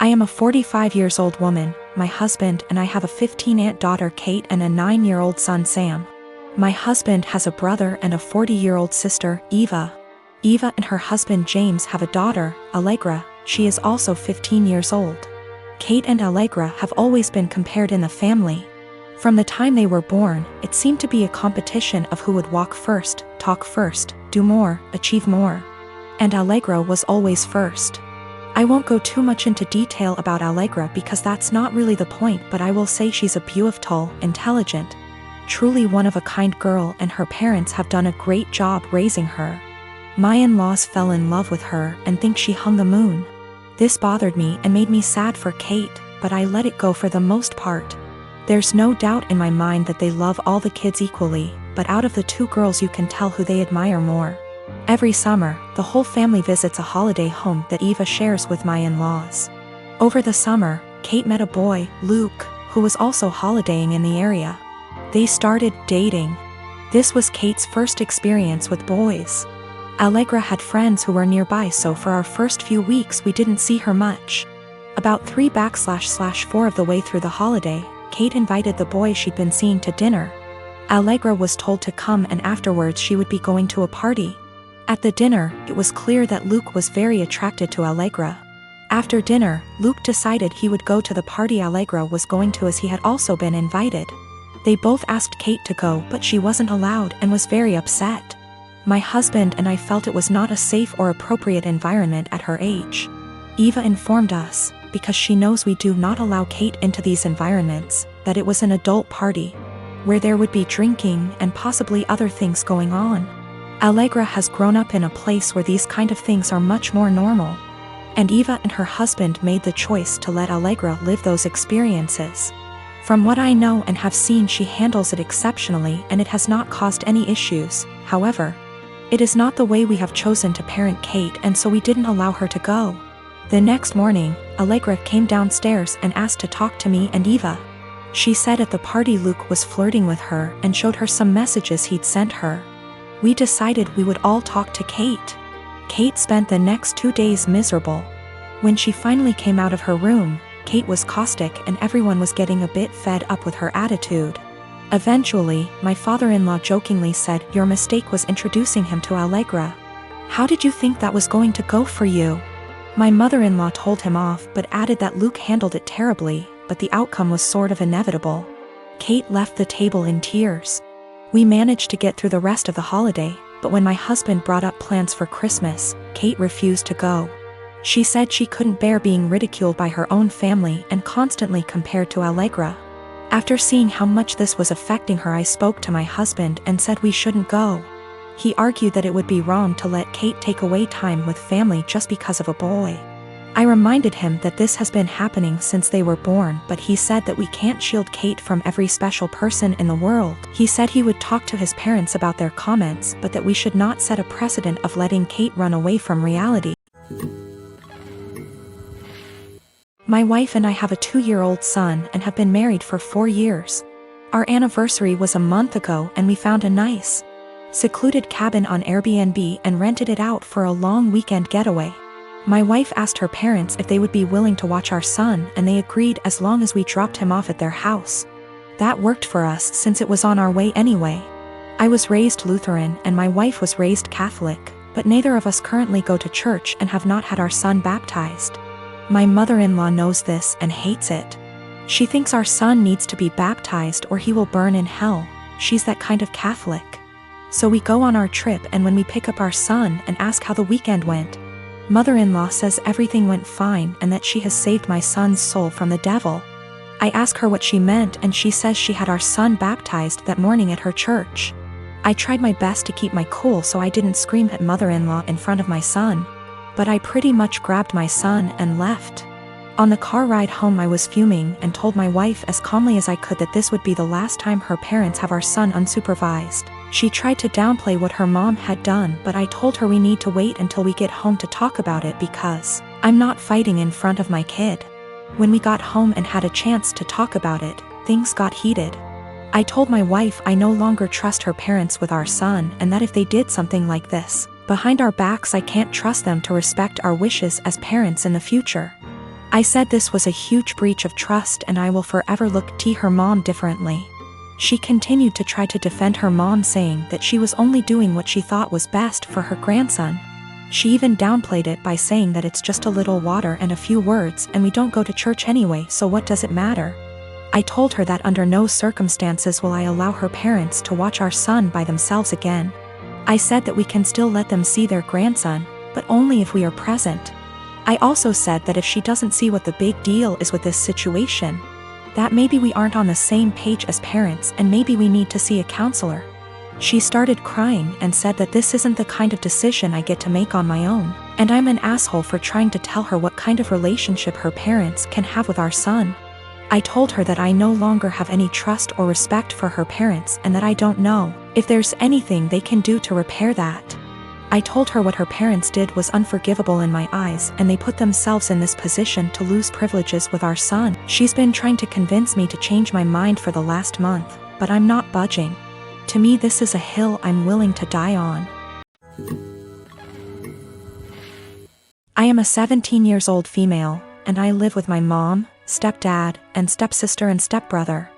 I am a 45 years old woman, my husband and I have a 15-aunt daughter Kate and a 9-year-old son Sam. My husband has a brother and a 40-year-old sister, Eva. Eva and her husband James have a daughter, Allegra. She is also 15 years old. Kate and Allegra have always been compared in the family. From the time they were born, it seemed to be a competition of who would walk first, talk first, do more, achieve more. And Allegra was always first. I won't go too much into detail about Allegra because that's not really the point, but I will say she's a beautiful, intelligent, truly one-of-a-kind girl, and her parents have done a great job raising her. My in-laws fell in love with her and think she hung the moon. This bothered me and made me sad for Kate, but I let it go for the most part. There's no doubt in my mind that they love all the kids equally, but out of the two girls you can tell who they admire more. Every summer, the whole family visits a holiday home that Eva shares with my in-laws. Over the summer, Kate met a boy, Luke, who was also holidaying in the area. They started dating. This was Kate's first experience with boys. Allegra had friends who were nearby, so for our first few weeks we didn't see her much. About 3/4 of the way through the holiday, Kate invited the boy she'd been seeing to dinner. Allegra was told to come, and afterwards she would be going to a party. At the dinner, it was clear that Luke was very attracted to Allegra. After dinner, Luke decided he would go to the party Allegra was going to as he had also been invited. They both asked Kate to go, but she wasn't allowed and was very upset. My husband and I felt it was not a safe or appropriate environment at her age. Eva informed us, because she knows we do not allow Kate into these environments, that it was an adult party, where there would be drinking and possibly other things going on. Allegra has grown up in a place where these kind of things are much more normal. And Eva and her husband made the choice to let Allegra live those experiences. From what I know and have seen, she handles it exceptionally and it has not caused any issues. However, it is not the way we have chosen to parent Kate, and so we didn't allow her to go. The next morning, Allegra came downstairs and asked to talk to me and Eva. She said at the party Luke was flirting with her and showed her some messages he'd sent her. We decided we would all talk to Kate. Kate spent the next 2 days miserable. When she finally came out of her room, Kate was caustic and everyone was getting a bit fed up with her attitude. Eventually, my father-in-law jokingly said, "Your mistake was introducing him to Allegra. How did you think that was going to go for you?" My mother-in-law told him off but added that Luke handled it terribly, but the outcome was sort of inevitable. Kate left the table in tears. We managed to get through the rest of the holiday, but when my husband brought up plans for Christmas, Kate refused to go. She said she couldn't bear being ridiculed by her own family and constantly compared to Allegra. After seeing how much this was affecting her, I spoke to my husband and said we shouldn't go. He argued that it would be wrong to let Kate take away time with family just because of a boy. I reminded him that this has been happening since they were born, but he said that we can't shield Kate from every special person in the world. He said he would talk to his parents about their comments, but that we should not set a precedent of letting Kate run away from reality. My wife and I have a 2-year-old son and have been married for 4 years. Our anniversary was a month ago and we found a nice, secluded cabin on Airbnb and rented it out for a long weekend getaway. My wife asked her parents if they would be willing to watch our son, and they agreed as long as we dropped him off at their house. That worked for us since it was on our way anyway. I was raised Lutheran and my wife was raised Catholic, but neither of us currently go to church and have not had our son baptized. My mother-in-law knows this and hates it. She thinks our son needs to be baptized or he will burn in hell. She's that kind of Catholic. So we go on our trip, and when we pick up our son and ask how the weekend went, Mother-in-law says everything went fine and that she has saved my son's soul from the devil. I ask her what she meant and she says she had our son baptized that morning at her church. I tried my best to keep my cool so I didn't scream at mother-in-law in front of my son, but I pretty much grabbed my son and left. On the car ride home I was fuming and told my wife as calmly as I could that this would be the last time her parents have our son unsupervised. She tried to downplay what her mom had done, but I told her we need to wait until we get home to talk about it because I'm not fighting in front of my kid. When we got home and had a chance to talk about it, things got heated. I told my wife I no longer trust her parents with our son, and that if they did something like this behind our backs, I can't trust them to respect our wishes as parents in the future. I said this was a huge breach of trust and I will forever look at her mom differently. She continued to try to defend her mom, saying that she was only doing what she thought was best for her grandson. She even downplayed it by saying that it's just a little water and a few words and we don't go to church anyway, so what does it matter? I told her that under no circumstances will I allow her parents to watch our son by themselves again. I said that we can still let them see their grandson, but only if we are present. I also said that if she doesn't see what the big deal is with this situation, that maybe we aren't on the same page as parents and maybe we need to see a counselor. She started crying and said that this isn't the kind of decision I get to make on my own, and I'm an asshole for trying to tell her what kind of relationship her parents can have with our son. I told her that I no longer have any trust or respect for her parents and that I don't know if there's anything they can do to repair that. I told her what her parents did was unforgivable in my eyes and they put themselves in this position to lose privileges with our son. She's been trying to convince me to change my mind for the last month, but I'm not budging. To me, this is a hill I'm willing to die on. I am a 17-year-old female, and I live with my mom, stepdad, and stepsister and stepbrother.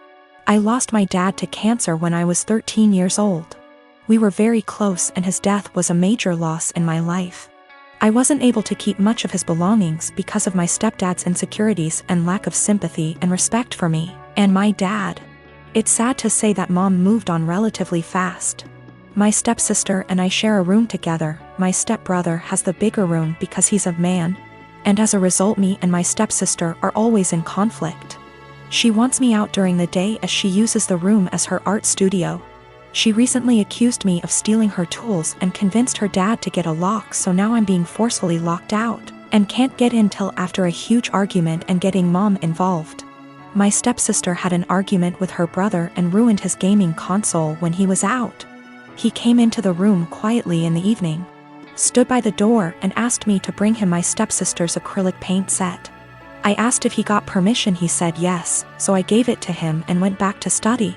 I lost my dad to cancer when I was 13 years old. We were very close and his death was a major loss in my life. I wasn't able to keep much of his belongings because of my stepdad's insecurities and lack of sympathy and respect for me and my dad. It's sad to say that mom moved on relatively fast. My stepsister and I share a room together. My stepbrother has the bigger room because he's a man, and as a result me and my stepsister are always in conflict. She wants me out during the day as she uses the room as her art studio. She recently accused me of stealing her tools and convinced her dad to get a lock, so now I'm being forcefully locked out and can't get in till after a huge argument and getting mom involved. My stepsister had an argument with her brother and ruined his gaming console when he was out. He came into the room quietly in the evening, stood by the door and asked me to bring him my stepsister's acrylic paint set. I asked if he got permission. He said yes, so I gave it to him and went back to study.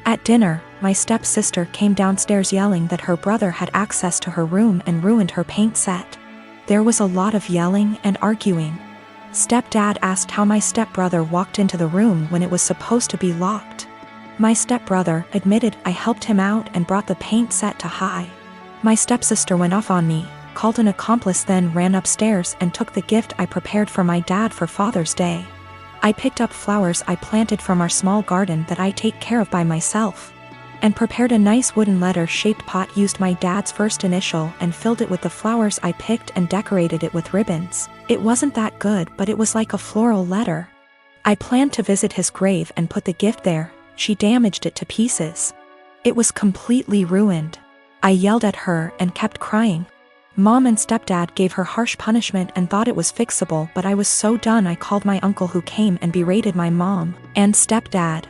At dinner, my stepsister came downstairs yelling that her brother had access to her room and ruined her paint set. There was a lot of yelling and arguing. Stepdad asked how my stepbrother walked into the room when it was supposed to be locked. My stepbrother admitted I helped him out and brought the paint set to high. My stepsister went off on me, called an accomplice, then ran upstairs and took the gift I prepared for my dad for Father's Day. I picked up flowers I planted from our small garden that I take care of by myself, and prepared a nice wooden letter-shaped pot, used my dad's first initial and filled it with the flowers I picked and decorated it with ribbons. It wasn't that good, but it was like a floral letter. I planned to visit his grave and put the gift there. She damaged it to pieces. It was completely ruined. I yelled at her and kept crying. Mom and stepdad gave her harsh punishment and thought it was fixable, but I was so done I called my uncle, who came and berated my mom and stepdad.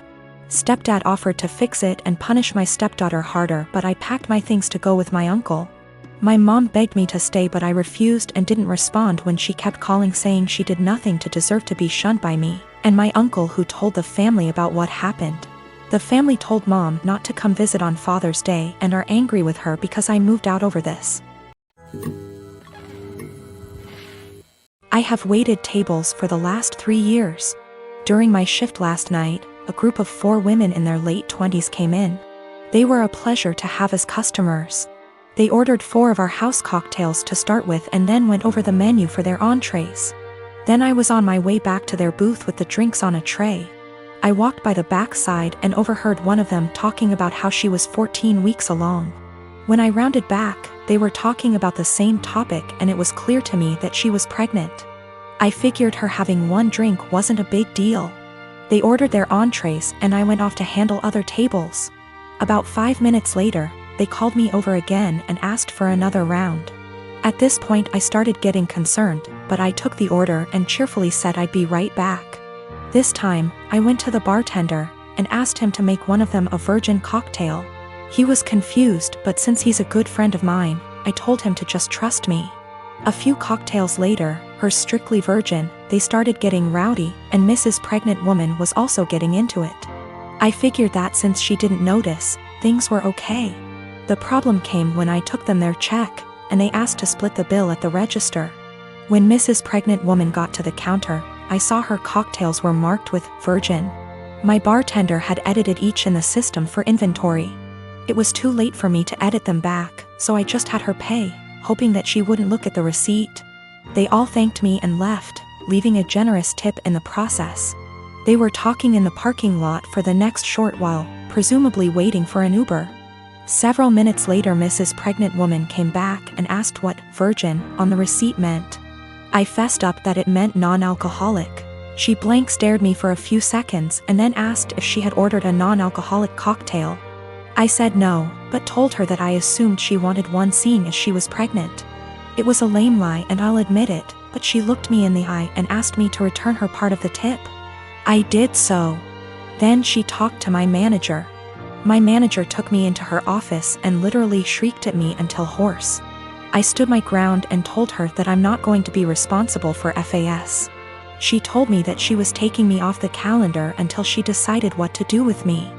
Stepdad offered to fix it and punish my stepdaughter harder, but I packed my things to go with my uncle. My mom begged me to stay, but I refused and didn't respond when she kept calling, saying she did nothing to deserve to be shunned by me and my uncle, who told the family about what happened. The family told mom not to come visit on Father's Day and are angry with her because I moved out over this. I have waited tables for the last 3 years. During my shift last night, a group of 4 women in their late 20s came in. They were a pleasure to have as customers. They ordered 4 of our house cocktails to start with and then went over the menu for their entrees. Then I was on my way back to their booth with the drinks on a tray. I walked by the back side and overheard one of them talking about how she was 14 weeks along. When I rounded back, they were talking about the same topic and it was clear to me that she was pregnant. I figured her having 1 drink wasn't a big deal. They ordered their entrees and I went off to handle other tables. About 5 minutes later, they called me over again and asked for another round. At this point I started getting concerned, but I took the order and cheerfully said I'd be right back. This time, I went to the bartender and asked him to make one of them a virgin cocktail. He was confused, but since he's a good friend of mine, I told him to just trust me. A few cocktails later, her strictly virgin, they started getting rowdy, and Mrs. Pregnant Woman was also getting into it. I figured that since she didn't notice, things were okay. The problem came when I took them their check, and they asked to split the bill at the register. When Mrs. Pregnant Woman got to the counter, I saw her cocktails were marked with virgin. My bartender had edited each in the system for inventory. It was too late for me to edit them back, so I just had her pay, hoping that she wouldn't look at the receipt. They all thanked me and left, leaving a generous tip in the process. They were talking in the parking lot for the next short while, presumably waiting for an Uber. Several minutes later, Mrs. Pregnant Woman came back and asked what virgin on the receipt meant. I fessed up that it meant non-alcoholic. She blank stared me for a few seconds and then asked if she had ordered a non-alcoholic cocktail. I said no, but told her that I assumed she wanted one seeing as she was pregnant. It was a lame lie and I'll admit it, but she looked me in the eye and asked me to return her part of the tip. I did so. Then she talked to my manager. My manager took me into her office and literally shrieked at me until hoarse. I stood my ground and told her that I'm not going to be responsible for FAS. She told me that she was taking me off the calendar until she decided what to do with me.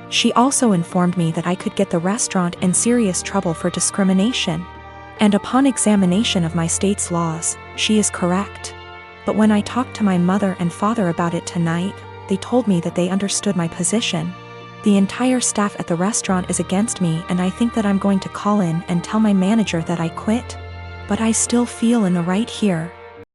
She also informed me that I could get the restaurant in serious trouble for discrimination. And upon examination of my state's laws, she is correct. But when I talked to my mother and father about it tonight, they told me that they understood my position. The entire staff at the restaurant is against me and I think that I'm going to call in and tell my manager that I quit. But I still feel in the right here.